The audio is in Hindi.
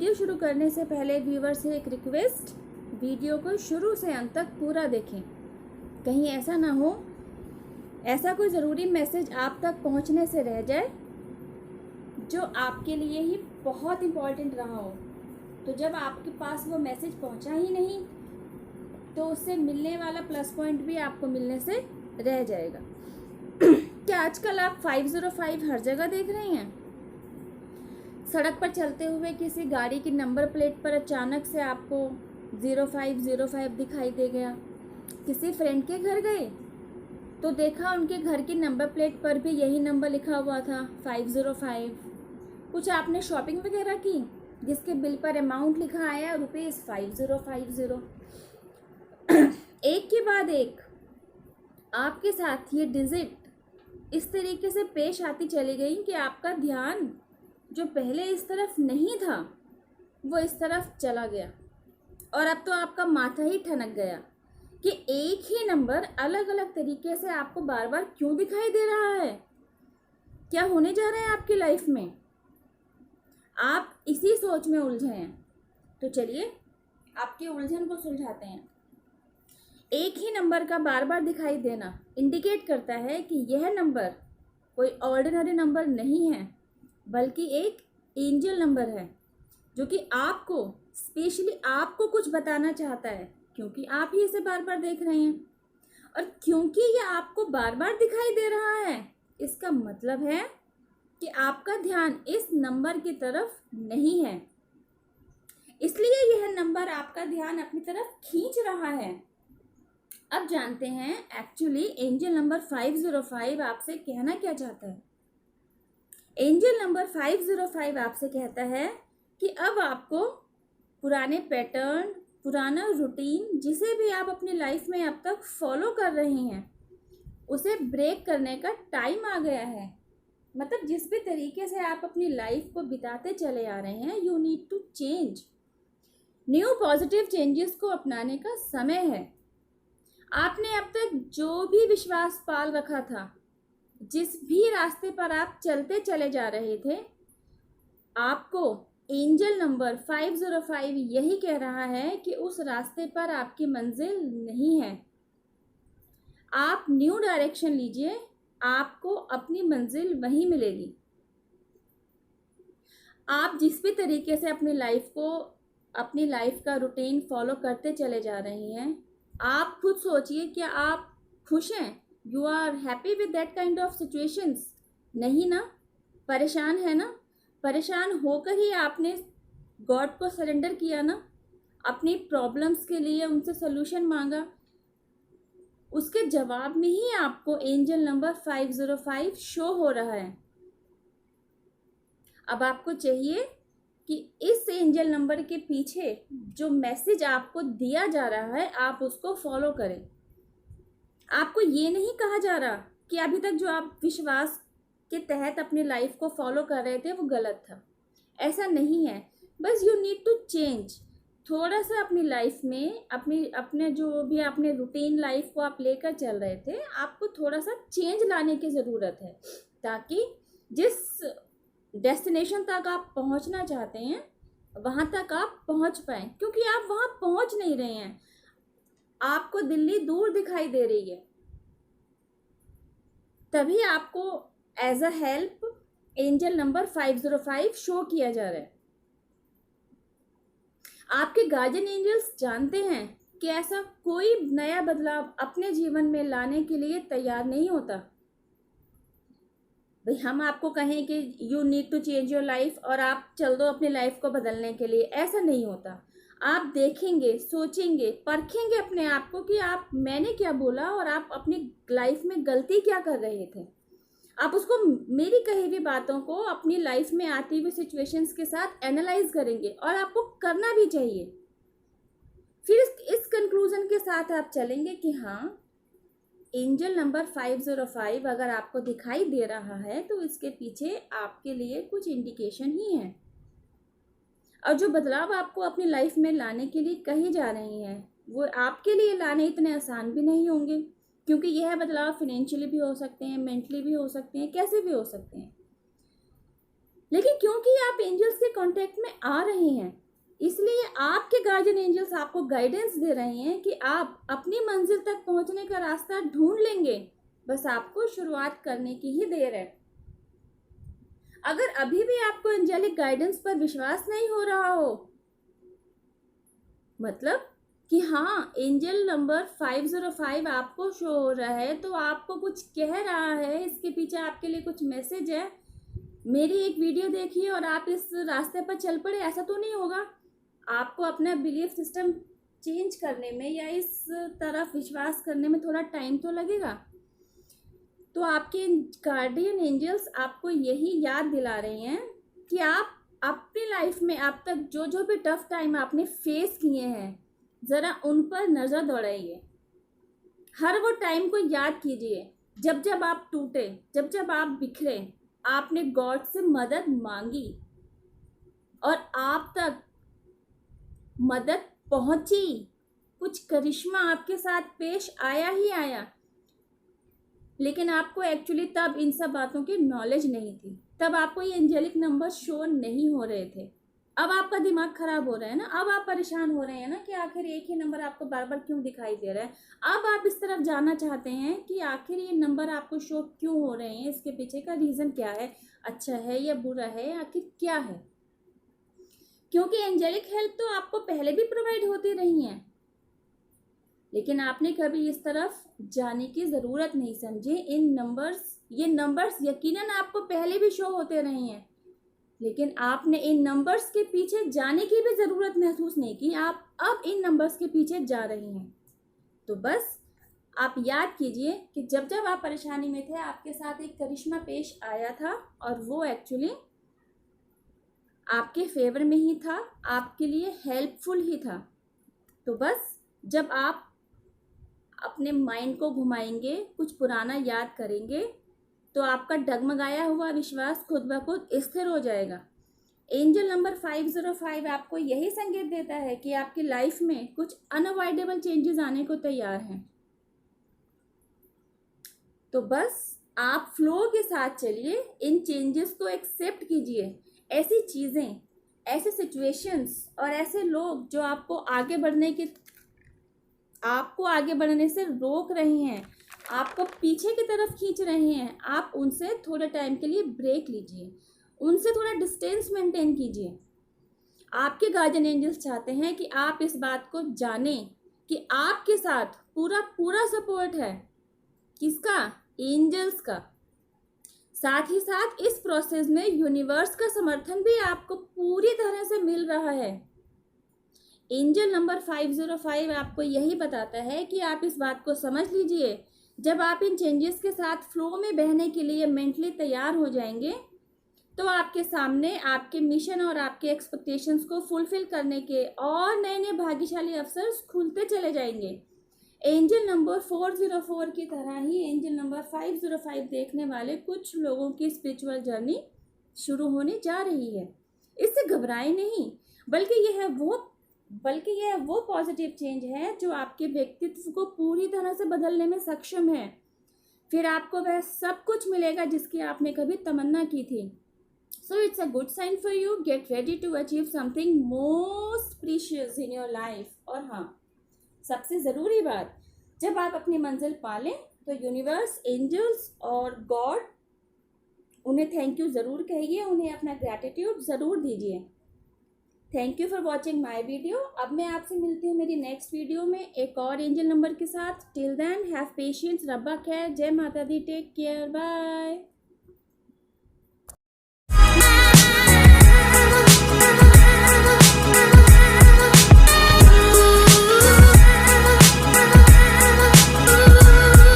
वीडियो शुरू करने से पहले व्यूवर से एक रिक्वेस्ट, वीडियो को शुरू से अंत तक पूरा देखें। कहीं ऐसा ना हो ऐसा कोई ज़रूरी मैसेज आप तक पहुंचने से रह जाए जो आपके लिए ही बहुत इम्पॉर्टेंट रहा हो, तो जब आपके पास वो मैसेज पहुंचा ही नहीं तो उससे मिलने वाला प्लस पॉइंट भी आपको मिलने से रह जाएगा। क्या आजकल आप 505 हर जगह देख रहे हैं? सड़क पर चलते हुए किसी गाड़ी की नंबर प्लेट पर अचानक से आपको 0505 दिखाई दे गया। किसी फ्रेंड के घर गए तो देखा उनके घर की नंबर प्लेट पर भी यही नंबर लिखा हुआ था 505। कुछ आपने शॉपिंग वगैरह की जिसके बिल पर अमाउंट लिखा आया ₹5050। एक के बाद एक आपके साथ ये डिजिट इस तरीके से पेश आती चली गई कि आपका ध्यान जो पहले इस तरफ नहीं था वो इस तरफ चला गया और अब तो आपका माथा ही ठनक गया कि एक ही नंबर अलग अलग तरीके से आपको बार बार क्यों दिखाई दे रहा है। क्या होने जा रहा है आपकी लाइफ में? आप इसी सोच में उलझे हैं। तो चलिए आपकी उलझन को सुलझाते हैं। एक ही नंबर का बार बार दिखाई देना इंडिकेट करता है कि यह नंबर कोई ऑर्डिनरी नंबर नहीं है, बल्कि एक एंजल नंबर है जो कि आपको स्पेशली आपको कुछ बताना चाहता है, क्योंकि आप ही इसे बार बार देख रहे हैं। और क्योंकि यह आपको बार बार दिखाई दे रहा है, इसका मतलब है कि आपका ध्यान इस नंबर की तरफ नहीं है, इसलिए यह नंबर आपका ध्यान अपनी तरफ खींच रहा है। अब जानते हैं एक्चुअली एंजल नंबर 505 आपसे कहना क्या चाहता है। एंजल नंबर 505 आपसे कहता है कि अब आपको पुराने पैटर्न, पुराना रूटीन जिसे भी आप अपनी लाइफ में अब तक फॉलो कर रहे हैं उसे ब्रेक करने का टाइम आ गया है। मतलब जिस भी तरीके से आप अपनी लाइफ को बिताते चले आ रहे हैं, you need to change. New positive changes को अपनाने का समय है। आपने अब तक जो भी विश्वास पाल रखा था, जिस भी रास्ते पर आप चलते चले जा रहे थे, आपको एंजल नंबर 505 यही कह रहा है कि उस रास्ते पर आपकी मंजिल नहीं है। आप न्यू डायरेक्शन लीजिए, आपको अपनी मंजिल वहीं मिलेगी। आप जिस भी तरीके से अपनी लाइफ का रूटीन फॉलो करते चले जा रहे हैं, आप खुद सोचिए, क्या आप खुश हैं? You are happy with that kind of situations? नहीं ना? परेशान है ना? परेशान होकर ही आपने गॉड को सरेंडर किया ना, अपनी प्रॉब्लम्स के लिए उनसे सोल्यूशन मांगा। उसके जवाब में ही आपको एंजल नंबर 505 शो हो रहा है। अब आपको चाहिए कि इस एंजल नंबर के पीछे जो मैसेज आपको दिया जा रहा है आप उसको फॉलो करें। आपको ये नहीं कहा जा रहा कि अभी तक जो आप विश्वास के तहत अपनी लाइफ को फॉलो कर रहे थे वो गलत था। ऐसा नहीं है, बस यू नीड टू चेंज। थोड़ा सा अपनी लाइफ में अपने जो भी आपने रूटीन लाइफ को आप लेकर चल रहे थे, आपको थोड़ा सा चेंज लाने की ज़रूरत है, ताकि जिस डेस्टिनेशन तक आप पहुंचना चाहते हैं वहां तक आप पहुंच पाएँ। क्योंकि आप वहां पहुंच नहीं रहे हैं, आपको दिल्ली दूर दिखाई दे रही है। तभी आपको as a help angel number 505 show किया जा रहा है। आपके गार्जियन एंजल्स जानते हैं कि ऐसा कोई नया बदलाव अपने जीवन में लाने के लिए तैयार नहीं होता। भाई हम आपको कहें कि you need to change your life और आप चल दो अपनी लाइफ को बदलने के लिए, ऐसा नहीं होता। आप देखेंगे, सोचेंगे, परखेंगे अपने आप को कि मैंने क्या बोला और आप अपनी लाइफ में गलती क्या कर रहे थे। आप उसको, मेरी कही हुई बातों को अपनी लाइफ में आती हुई सिचुएशंस के साथ एनालाइज करेंगे, और आपको करना भी चाहिए। फिर इस कंक्लूजन के साथ आप चलेंगे कि हाँ, एंजल नंबर 505 अगर आपको दिखाई दे रहा है तो इसके पीछे आपके लिए कुछ इंडिकेशन ही है। और जो बदलाव आपको अपनी लाइफ में लाने के लिए कहे जा रहे हैं वो आपके लिए लाने इतने आसान भी नहीं होंगे, क्योंकि यह बदलाव फिनेंशियली भी हो सकते हैं, मेंटली भी हो सकते हैं, कैसे भी हो सकते हैं। लेकिन क्योंकि आप एंजल्स के कांटेक्ट में आ रहे हैं, इसलिए आपके गार्जियन एंजल्स आपको गाइडेंस दे रहे हैं कि आप अपनी मंजिल तक पहुंचने का रास्ता ढूंढ लेंगे, बस आपको शुरुआत करने की ही देर है। अगर अभी भी आपको एंजेलिक गाइडेंस पर विश्वास नहीं हो रहा हो, मतलब कि हाँ एंजल नंबर 505 आपको शो हो रहा है, तो आपको कुछ कह रहा है, इसके पीछे आपके लिए कुछ मैसेज है, मेरी एक वीडियो देखिए और आप इस रास्ते पर चल पड़े, ऐसा तो नहीं होगा। आपको अपना बिलीफ सिस्टम चेंज करने में या इस तरफ विश्वास करने में थोड़ा टाइम तो लगेगा। तो आपके गार्डियन एंजल्स आपको यही याद दिला रहे हैं कि आप अपनी लाइफ में अब तक जो जो भी टफ टाइम आपने फेस किए हैं, ज़रा उन पर नज़र दौड़ाइए। हर वो टाइम को याद कीजिए जब जब आप टूटे, जब जब आप बिखरे, आपने गॉड से मदद मांगी और आप तक मदद पहुंची, कुछ करिश्मा आपके साथ पेश आया ही आया। लेकिन आपको एक्चुअली तब इन सब बातों की नॉलेज नहीं थी, तब आपको ये एंजेलिक नंबर शो नहीं हो रहे थे। अब आपका दिमाग खराब हो रहा है ना, अब आप परेशान हो रहे हैं ना कि आखिर एक ही नंबर आपको बार बार क्यों दिखाई दे रहा है। अब आप इस तरफ जानना चाहते हैं कि आखिर ये नंबर आपको शो क्यों हो रहे हैं, इसके पीछे का रीज़न क्या है, अच्छा है या बुरा है, आखिर क्या है। क्योंकि एंजेलिक हेल्प तो आपको पहले भी प्रोवाइड होती रही है, लेकिन आपने कभी इस तरफ जाने की ज़रूरत नहीं समझी। ये नंबर्स यकीनन आपको पहले भी शो होते रहे हैं, लेकिन आपने इन नंबर्स के पीछे जाने की भी ज़रूरत महसूस नहीं की। आप अब इन नंबर्स के पीछे जा रहे हैं। तो बस आप याद कीजिए कि जब जब आप परेशानी में थे, आपके साथ एक करिश्मा पेश आया था और वो एक्चुअली आपके फेवर में ही था, आपके लिए हेल्पफुल ही था। तो बस जब आप अपने माइंड को घुमाएंगे, कुछ पुराना याद करेंगे, तो आपका डगमगाया हुआ विश्वास खुद ब खुद स्थिर हो जाएगा। एंजल नंबर 505 आपको यही संकेत देता है कि आपकी लाइफ में कुछ अनअवॉइडेबल चेंजेस आने को तैयार हैं। तो बस आप फ्लो के साथ चलिए, इन चेंजेस को एक्सेप्ट कीजिए। ऐसी चीज़ें, ऐसे सिचुएशंस और ऐसे लोग जो आपको आगे बढ़ने से रोक रहे हैं, आपको पीछे की तरफ खींच रहे हैं, आप उनसे थोड़े टाइम के लिए ब्रेक लीजिए, उनसे थोड़ा डिस्टेंस मेंटेन कीजिए। आपके गार्जियन एंजल्स चाहते हैं कि आप इस बात को जानें कि आपके साथ पूरा सपोर्ट है। किसका? एंजल्स का। साथ ही साथ इस प्रोसेस में यूनिवर्स का समर्थन भी आपको पूरी तरह से मिल रहा है। एंजल नंबर 505 आपको यही बताता है कि आप इस बात को समझ लीजिए, जब आप इन चेंजेस के साथ फ्लो में बहने के लिए मेंटली तैयार हो जाएंगे, तो आपके सामने आपके मिशन और आपके एक्सपेक्टेशंस को फुलफिल करने के और नए नए भाग्यशाली अवसर खुलते चले जाएंगे। एंजल नंबर 404 की तरह ही एंजल नंबर 505 देखने वाले कुछ लोगों की स्पिरिचुअल जर्नी शुरू होने जा रही है। इससे घबराएं नहीं, बल्कि यह वो पॉजिटिव चेंज है जो आपके व्यक्तित्व को पूरी तरह से बदलने में सक्षम है। फिर आपको वह सब कुछ मिलेगा जिसकी आपने कभी तमन्ना की थी। So it's a good sign for you. Get ready to achieve something most precious in your life. और हाँ, सबसे ज़रूरी बात, जब आप अपनी मंजिल पालें तो यूनिवर्स, एंजल्स और गॉड, उन्हें थैंक यू ज़रूर कहिए, उन्हें अपना ग्रैटिट्यूड ज़रूर दीजिए। Thank you for watching my video. अब मैं आपसे मिलती हूँ मेरी नेक्स्ट वीडियो में एक और एंजल नंबर के साथ। टिल देन हैव पेशेंस, रब्बा खैर, जय माता दी, टेक केयर, बाय।